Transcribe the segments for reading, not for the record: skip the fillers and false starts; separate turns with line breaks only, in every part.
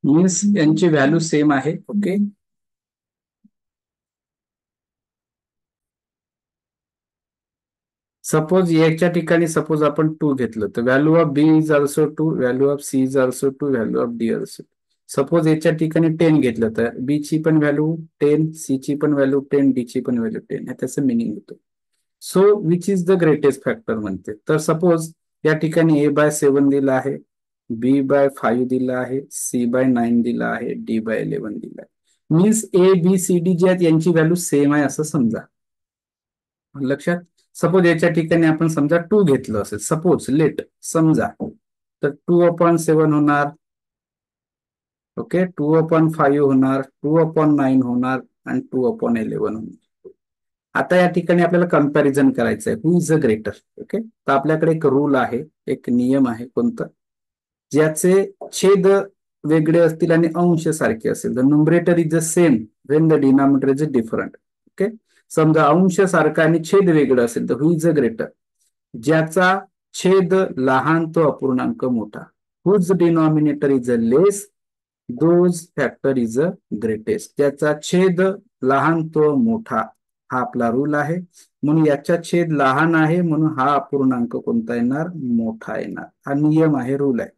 Means यांची value same आहे. Okay, suppose याच्या ठिकाणी सपोज आपण 2 घेतलं तर value of B is also 2, value of C is also 2, value of D also. Suppose याच्या ठिकाणी 10 घेतलं तर बी ची पण व्हॅल्यू 10, सी ची पण व्हॅल्यू 10, डी ची पण व्हॅल्यू 10, हे त्याचं मिनिंग होतं. So which is the greatest factor म्हणते. तर सपोज या ठिकाणी A/7 दिला आहे, B/5 दिला आहे, C/9 दिला आहे, D/11 दिला आहे. Means A, B, C, D जे आहेत यांची व्हॅल्यू सेम आहे असं समजा. लक्षात. सपोज याच्या ठिकाणी आपण समजा 2 घेतलं असेल, सपोज लेट समजा, तर 2/7 होणार. ओके, 2/5 होणार, 2/9 होणार आणि 2/11 होणार. आता या ठिकाणी आपल्याला कंपॅरिझन करायचं आहे, हु इज अ ग्रेटर. ओके, तर आपल्याकडे एक रूल आहे, एक नियम आहे. कोणतं? ज्याचे छेद वेगळे असतील आणि अंश सारखे असेल, the numerator is the same Wien the denominator is different. Okay, समजा अंश सारखा आणि छेद वेगळं असेल तर हु इज अ ग्रेटर. ज्याचा छेद लहान तो अपूर्णांक मोठा. Whose denominator is a less, those factor is a greatest. त्याचा छेद लहान तो मोठा, हा आपला रूल आहे. म्हणून याचा छेद लहान आहे म्हणून हा अपूर्णांक कोणता येणार? मोठा येणार. हा नियम आहे, रूल आहे.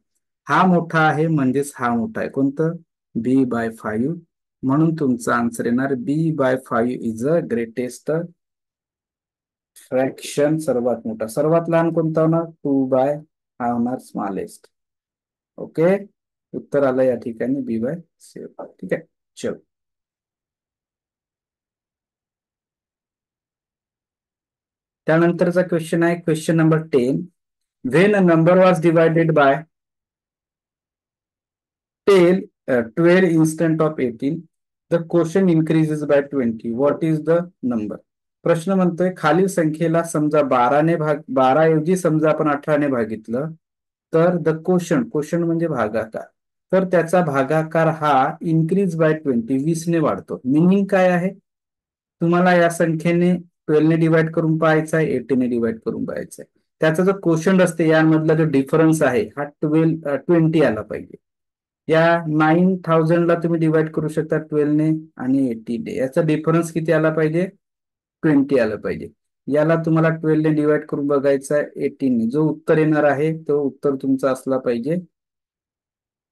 हा मोठा आहे म्हणजेच हा मोठा आहे. कोणतं? B/5. म्हणून तुमचा आन्सर येणार B/5 is a greatest fraction. सर्वात मोठा. सर्वात लहान कोणता होणार? 2/, हा होणार स्मॉलेस्ट. ओके, उत्तर आलं या ठिकाणी B/7. ठीक आहे, चल. त्यानंतरचा क्वेश्चन आहे question number 10. When a number was divided by 12 instead of 18, the quotient increases by 20. What is the number? प्रश्न म्हणतोय खालील संख्येला समजा 12 ऐवजी समजा आपण 18 भागितलं तर द क्वोशंट म्हणजे भागाकार, तर त्याचा भागाकार हा इन्क्रीज बाय 20, 20 ने वाढतो. मिनिंग काय आहे? तुम्हाला या संख्येने 12 ने डिवाइड करून पाहायचा आहे, 18 ने डिवाइड करून पाहायचा आहे. त्याचा जो क्वोशंट असते यामधला जो डिफरन्स आहे हा 20 आला पाहिजे. या 9,000 ला तुम्ही डिवाइड करू शकता 12 ने आणि 18 ने. याचा डिफरन्स किती आला पाहिजे? 20 आलं पाहिजे. याला तुम्हाला 12 ने डिवाइड करून बघायचं आहे 18 ने. जो उत्तर येणार आहे तो उत्तर तुमचा असला पाहिजे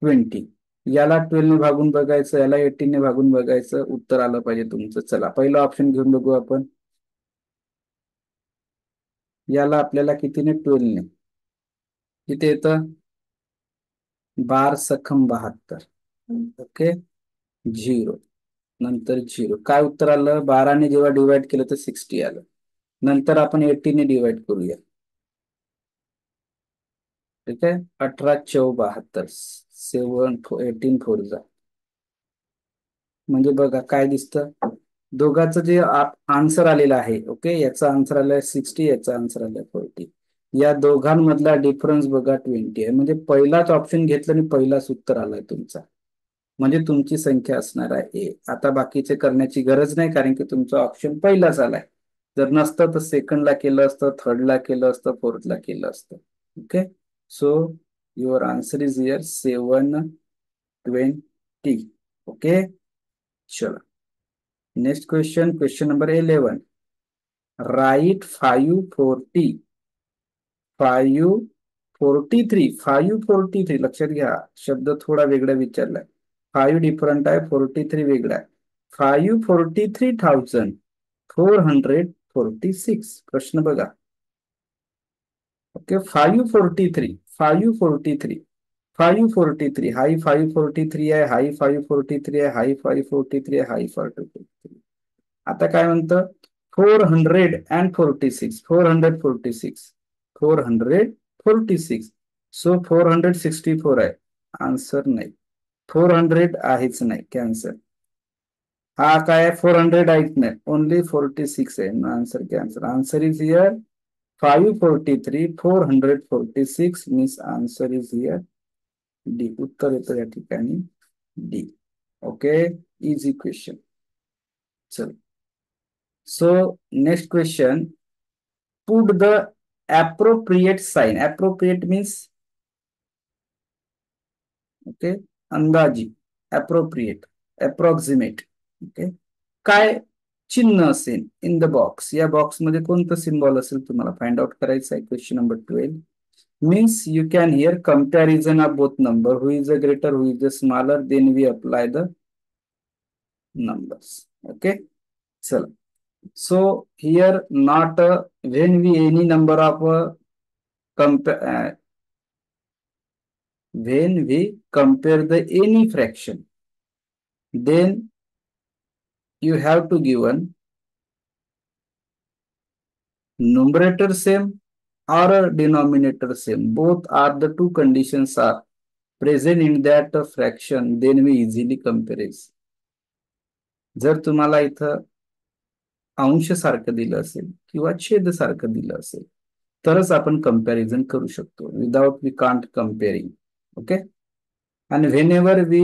20. याला 12 ने भागून बघायचं, याला 18 ने भागून बघायचं, उत्तर आलं पाहिजे तुमचं. चला पहिलं ऑप्शन घेऊन बघू आपण. याला आपल्याला कितीने? 12 ने. किती येतं? 12×72. ओके, 0 नंतर 0. काय उत्तर आलं? 12 ने जेव्हा डिवाइड केलं तर 60 आलं. नंतर आपण 18 ने डिवाइड करूया. ठीक आहे, 18×4 = 72. 18×4 म्हणजे बघा काय दिसतं, दोघांचं जे आन्सर आलेलं आहे. ओके, याचा आन्सर आलाय 60, याचा आन्सर आलाय 40. या दोघांमधला डिफरन्स बघा 20 आहे. म्हणजे पहिलाच ऑप्शन घेतलं आणि पहिलाच उत्तर आलाय तुमचा. म्हणजे तुमची संख्या असणार आहे A. आता बाकीचे करण्याची गरज नाही कारण की तुमचा ऑप्शन पहिलाच आलाय. जर नसतं तर सेकंडला केलं असतं, थर्डला केलं असतं, फोर्थला केलं असतं. Okay, so your answer is here 720. Okay, चलो next question. Question number 11. Write 543. लक्षात घ्या, शब्द थोडा वेगळा विचारलाय. 5 डिफरंट आहे, 43 वेगळा आहे. 543,446. प्रश्न बघा. ओके, 543. हाई 543 आहे, हाई 543 आहे, हाई 543 आहे, हाई 543. आता काय म्हणतं? 446. सो 464 आहे. आन्सर नाही. 400 आहेच नाही, कॅन्सर. हा काय? 400 आहेच नाही, ओनली 46 आहे. आन्सर कॅन्सर. Answer is here 543. 446 means answer is here D. उत्तर येतं या ठिकाणी डी. Okay, easy question. चल, so next question. Put the appropriate sign. Appropriate means, okay, अंदाजी. Appropriate, approximate. ओके, काय चिन्ह असेल इन द बॉक्स, या बॉक्स मध्ये कोणतं सिम्बॉल असेल तुम्हाला फाइंड आउट करायचं आहे. Question number 12 means you can hear comparison of both number, who is the greater, who is the smaller, then we apply the numbers. Okay, so here not when we any number of when we compare the any fraction, then you have to given numerator same or denominator same. Both are the two conditions are present in that fraction, then we easily compare it. जर तुम्हाला इथं अंश सारखं दिलं असेल किंवा छेद सारखं दिलं असेल तरच आपण कंपॅरिझन करू शकतो. Without we can't comparing. Okay, आणि whenever we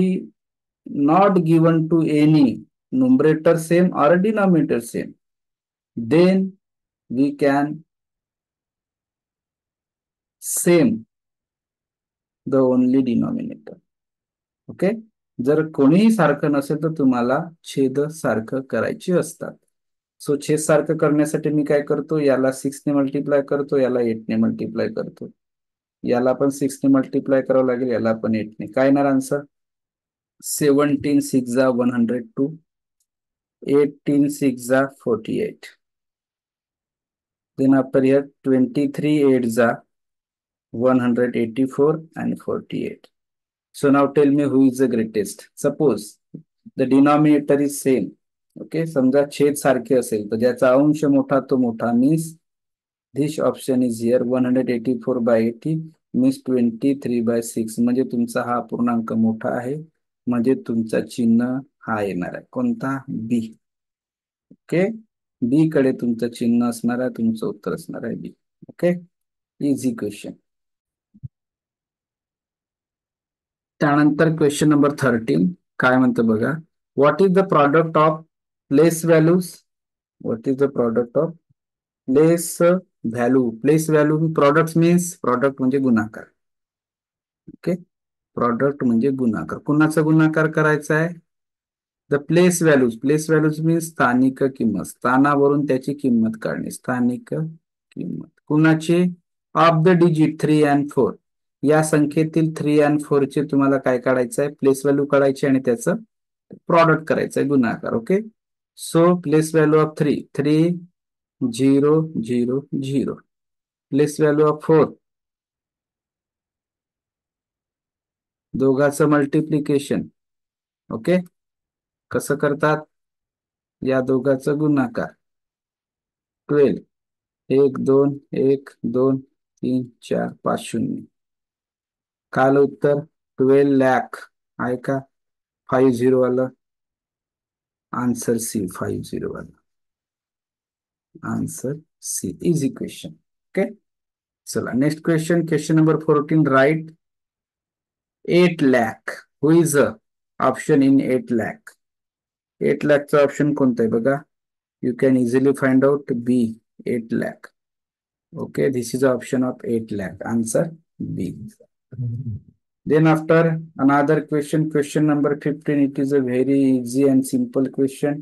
not given to any numerator same or denominator same, then we can same the only denominator. Okay, जर कोणीही सारखं नसेल तर तुम्हाला छेद सारखं करायची असतात. सो छेद सारखं करण्यासाठी मी काय करतो, याला 6 ने मल्टिप्लाय करतो, याला 8 ने मल्टिप्लाय करतो, याला पण 6 ने मल्टिप्लाय करावं लागेल, याला पण 8 ने. काय येणार आन्सर? 17 6 जा 102, 18 6 जा 48. Then after here 23 8 जा 184 and 48. So now tell me who is the greatest. Suppose the denominator is same. Okay, समजा छेद सारखे असेल तर ज्याचा अंश मोठा तो मोठा, means this option is here. 184/80 means 23/6, म्हणजे तुमचा हा पूर्णांक मोठा आहे, म्हणजे तुमचा चिन्ह हा येणार आहे कोणता? बी. ओके, बी कडे तुमचं चिन्ह असणार आहे, तुमचं उत्तर असणार आहे बी. Okay, easy question. त्यानंतर क्वेश्चन नंबर 13 काय म्हणतं बघा. What is the product of place values? What is the product of place value? Place value product means, product म्हणजे गुणाकार. ओके, प्रॉडक्ट म्हणजे गुणाकार. कुणाचा गुणाकार करायचा आहे? The place values. Place values means स्थानिक किंमत, स्थानावरून त्याची किंमत काढणे, स्थानिक किंमत. कुणाची? ऑफ द डिजिट 3 and 4, या संख्येतील 3 and 4 चे तुम्हाला काय काढायचं आहे? प्लेस व्हॅल्यू काढायची आणि त्याचं प्रॉडक्ट करायचं आहे, गुणाकार. Okay, so place value of 3 3 0 0 0. Place value of 4, दोघांचं मल्टिप्लिकेशन. ओके, कसं करतात? या दोघांचं गुणाकार. 12 1 2 1 2 3 4 5 0. काल उत्तर 12 लाख आहे का? 50 वाला आन्सर सी, 50 वाला answer C. Easy question. Okay, चला next question. Question number 14 write 8 lakh. Who is option in 8 lakh? 8 लाखचा ऑप्शन कोणता आहे बघा. You can easily find out B, 8 lakh. Okay, this is the option of 8 lakh. Answer B. Then after another question, question number 15. It is a very easy and simple question.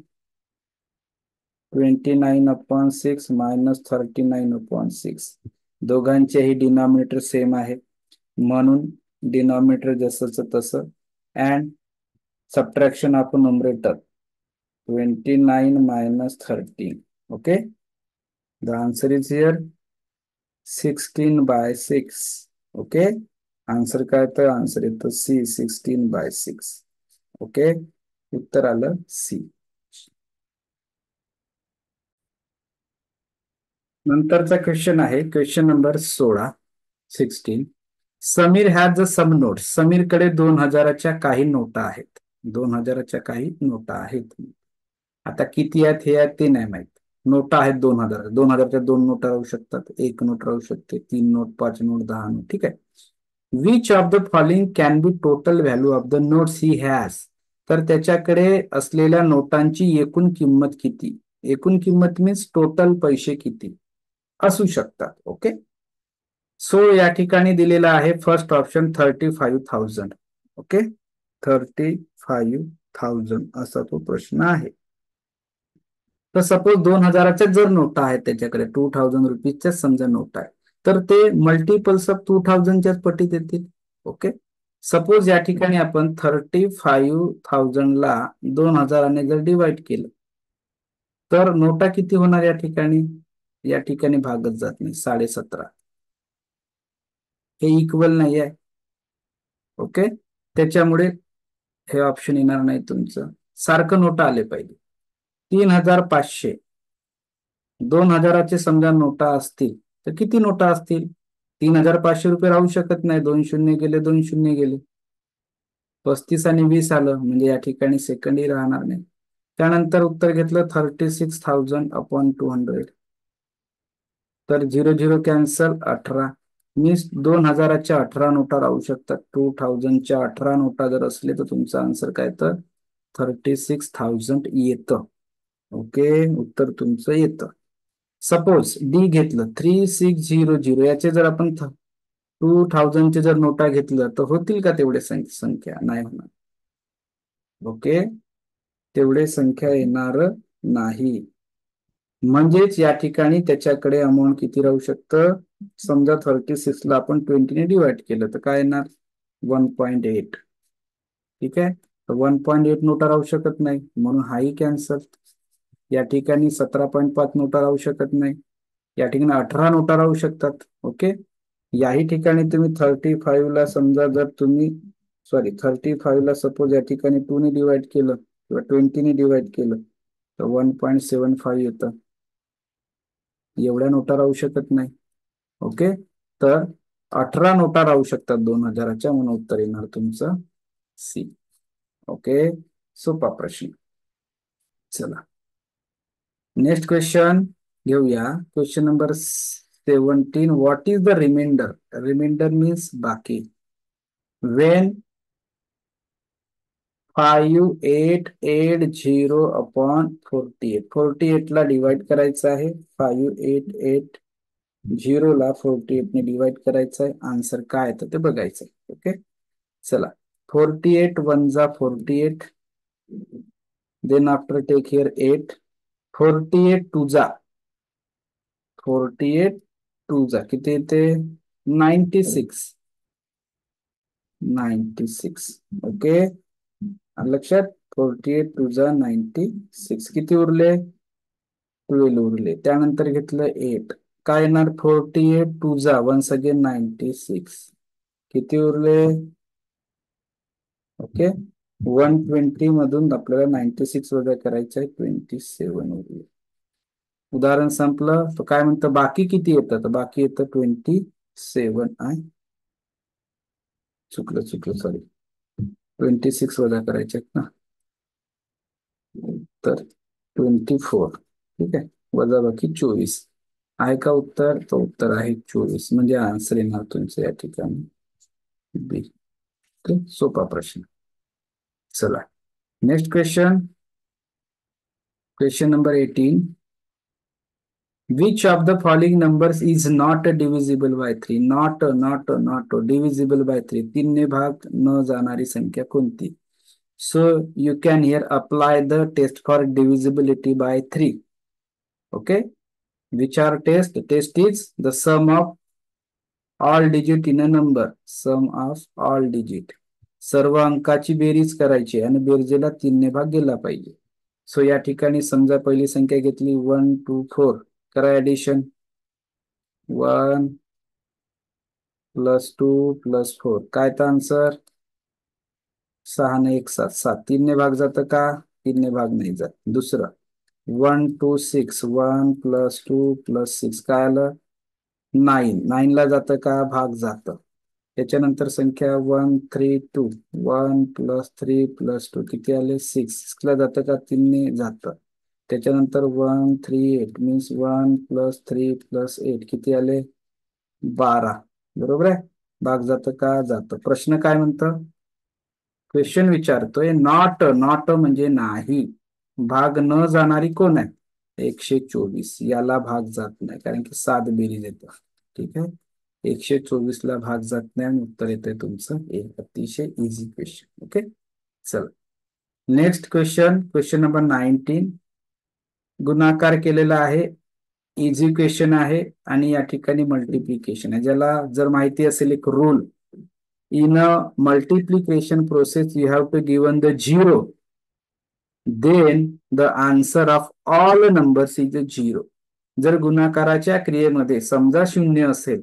29/6 minus 39/6. दोघांचेही denominator same आहे, म्हणून denominator जसंच तसं. And subtraction of numerator 29 minus 13. Okay, the answer is here 16/6. Okay, answer काय? तर answer येतं C, 16/6. Okay, उत्तर आलं सी. नंतरचा क्वेश्चन आहे question number 16. Sameer has a some note. समीरकडे 2000च्या काही नोटा आहेत. 2000च्या काही नोटा आहेत. आता किती आहेत हे आहेत ते नाही माहित. नोटा आहेत 2000. 2000च्या 2 नोटा राहू शकतात, 1 नोट राहू शकते, 3 नोट, 5 नोट, 10 नोट. ठीक आहे. Which of the following can be total value of the notes he has? तर त्याच्याकडे असलेल्या नोटांची एकूण किंमत किती? एकूण किंमत मीन्स टोटल पैसे किती असू शकतात. ओके, सो या ठिकाणी दिलेला आहे फर्स्ट ऑप्शन 35,000. ओके, 35,000 असा तो प्रश्न आहे. तर सपोज 2,000च्या जर नोटा आहेत त्याच्याकडे, 2,000 रुपीजच्या समजा नोटा आहे, तर ते मल्टिपल्स ऑफ 2,000च्याच पटीत येतील. ओके. सपोज या ठिकाणी आपण 35,000ला 2,000ने जर डिवाइड केलं तर नोटा किती होणार या ठिकाणी? या ठिकाणी भागच जात नाही, 17.5. हे इक्वल नाही आहे. ओके. त्याच्यामुळे हे ऑप्शन येणार नाही तुमचं. सारखं नोटा आले पाहिजे. 3,500 2,000चे समजा नोटा असतील तर किती नोटा असतील? 3,500 रुपये राहू शकत नाही. 2 शून्य गेले, 2 शून्य गेले. 35 आणि 20 आलं म्हणजे या ठिकाणी सेकंडही राहणार नाही. त्यानंतर उत्तर घेतलं 36,000 अपॉन 200. तर 0 0 कॅन्सल, 18. मीन्स 2,000च्या 18 नोटा राहू शकतात. 2,000च्या 18 नोटा जर असले तर तुमचा आन्सर काय? तर 36,000 येतं. ओके. उत्तर तुमचं येतं. सपोज डी घेतलं 3600, याचे जर आपण 2,000चे जर नोटा घेतलं तर होतील का तेवढे संख्या? नाही होणार. ओके. तेवढे संख्या येणार नाही. म्हणजेच या ठिकाणी त्याच्याकडे अमाऊंट किती राहू शकतं? समजा 36ला आपण 20ने डिवाइड केलं तर काय येणार? 1.8. ठीक आहे. तर 1.8 नोटा राहू शकत नाही, म्हणून हाही कॅन्सल. या ठिकाणी 17.5 नोटा राहू शकत नाही. या ठिकाणी 18 नोटा राहू शकतात. ओके. याही ठिकाणी तुम्ही 35ला समजा जर तुम्ही 35ला सपोज या ठिकाणी 2ने डिवाइड केलं किंवा 20ने डिवाइड केलं तर 1.75 येतं. एवढ्या नोटा राहू शकत नाही. ओके. तर 18 नोटा राहू शकतात 2,000च्या, म्हणून उत्तर येणार तुमचं सी. ओके. सोपा प्रश्न. चला नेक्स्ट क्वेश्चन घेऊया. Question number 17. What is the remainder? Remainder means बाकी. When 5880 upon 48. 48 ला डिवाइड करायचं आहे. 5880 ला 48 ने डिवाइड करायचं आहे. आन्सर काय येतं ते बघायचं. ओके. चला 48 1 जा 48. Then after take here 8. 48 2 जा 48 2 जा किती येते? 96. 96. ओके. लक्षात? 48 2 जा 96. किती उरले? 12 उरले. त्यानंतर घेतलं 8. काय येणार? 48 2 जा वन्स अगेन 96. किती उरले? ओके. 120 मधून आपल्याला 96 वजा करायचं आहे. 27 उरले. उदाहरण संपलं. तर काय म्हणतं? बाकी किती येतं? तर बाकी येतं 27 आहे. चुकलं सॉरी. 26 वजा करायचे आहेत ना, तर 24. ठीक आहे. वजा बाकी 24 आहे का उत्तर? तो उत्तर आहे 24. म्हणजे आन्सर येणार तुमचं या ठिकाणी बी. सोपा प्रश्न. चला next question. Question number 18. Which of the following numbers is not divisible by 3? Not divisible by 3. 3 ने भाग न जाणारी संख्या कोणती? So you can here apply the test for divisibility by 3. Okay. Which are test? Test is the sum of all digit in a number. Sum of all digit. सर्व अंकाची बेरीज करायची आणि बेरजेला 3 ने भाग गेला पाहिजे. सो या ठिकाणी समजा पहिली संख्या घेतली 1 2 4. करा ऍडिशन. 1 + 2 + 4. काय तर आन्सर? 6 ने 1 7. 7 3 ने भाग जातं का? 3 ने भाग नाही जात. दुसरं 1 2 6. 1 + 2 + 6. काय आलं? 9. 9 ला जातं का? भाग जातं. त्याच्यानंतर संख्या 1 3 2. 1 + 3 + 2 किती आले? 6. 6 ला जातं का? 3 ने जातं. त्याच्यानंतर 1 3 8 मीन्स 1 + 3 + 8 किती आले? 12. बरोबर आहे. भाग जातं का? जातं. प्रश्न काय म्हणतं? क्वेश्चन विचारतोय नॉट म्हणजे नाही. भाग न जाणारी कोण आहे? 124. याला भाग जात नाही कारण की 7 बेरीज येतं. ठीक आहे. 124 ला भाग जात नाही आणि उत्तर येतंय तुमचं एक. अतिशय इझी क्वेश्चन. ओके. चल, नेक्स्ट क्वेश्चन, क्वेश्चन नंबर 19. गुणाकार केलेला आहे, इझी क्वेश्चन आहे आणि या ठिकाणी मल्टिप्लिकेशन आहे. ज्याला जर माहिती असेल एक rule, in a multiplication process you have to given the zero, then the answer of all numbers is a zero. जर गुणाकाराच्या क्रियेमध्ये समजा शून्य असेल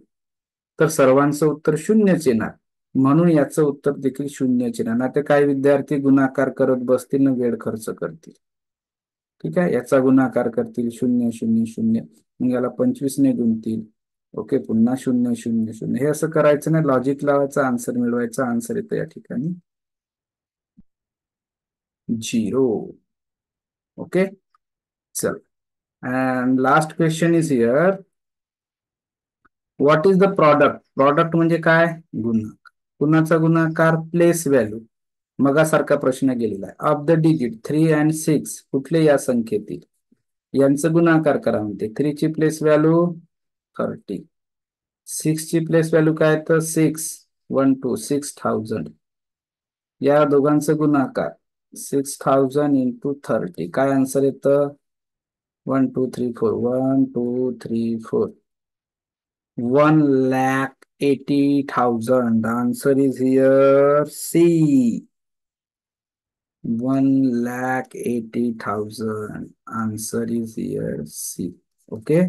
तर सर्वांचं उत्तर शून्यच येणार, म्हणून याचं उत्तर देखील शून्यच येणार. नाही तर काही विद्यार्थी गुणाकार करत बसतील आणि वेळ खर्च करतील. ठीक आहे, याचा गुणाकार करतील शून्य शून्य शून्य, मग याला 25 ने गुणतील. ओके, पुन्हा शून्य शून्य शून्य, हे असं करायचं नाही, लॉजिक लावायचं, आन्सर मिळवायचा. आन्सर येतो या ठिकाणी झिरो. ओके, चल, and last question is here. What is the product? Product म्हणजे काय? गुणाकार. कुणाचा गुणाकार? Place value. मगासारखा प्रश्न गेलेला आहे. ऑफ द डिजिट 3 and 6, कुठले या संख्येतील? यांचं गुणाकार करा म्हणते. 3 ची प्लेस व्हॅल्यू 30, 6 ची प्लेस व्हॅल्यू काय? तर 6, 1 2 6000. या दोघांचं गुणाकार 6000 इंटू 30, काय आन्सर येतं? 1 2 3 4, 1 2 3 4, 1,80,000. Answer is here C, 1,80,000. Answer is here C. Okay,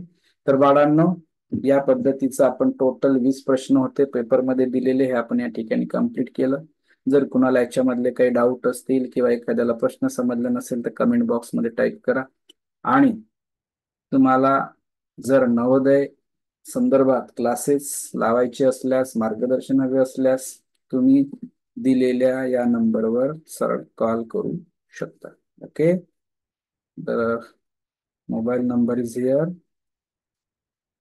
तर बाळांनो, या पद्धतीचं आपण टोटल 20 प्रश्न होते पेपरमध्ये दिलेले, हे आपण या ठिकाणी कंप्लीट केलं. जर कुणाला याच्यामधले काही डाऊट असतील किंवा एखाद्याला प्रश्न समजला नसेल तर कमेंट बॉक्समध्ये टाईप करा. आणि तुम्हाला जर नवोदय संदर्भात क्लासेस लावायचे असल्यास, मार्गदर्शन हवे असल्यास, तुम्ही दिलेल्या या नंबरवर सरळ कॉल करू शकता. Okay, the mobile number is here,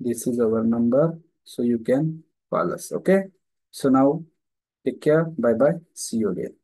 this is our number, so you can call us. Okay, so now take care, bye bye, see you again.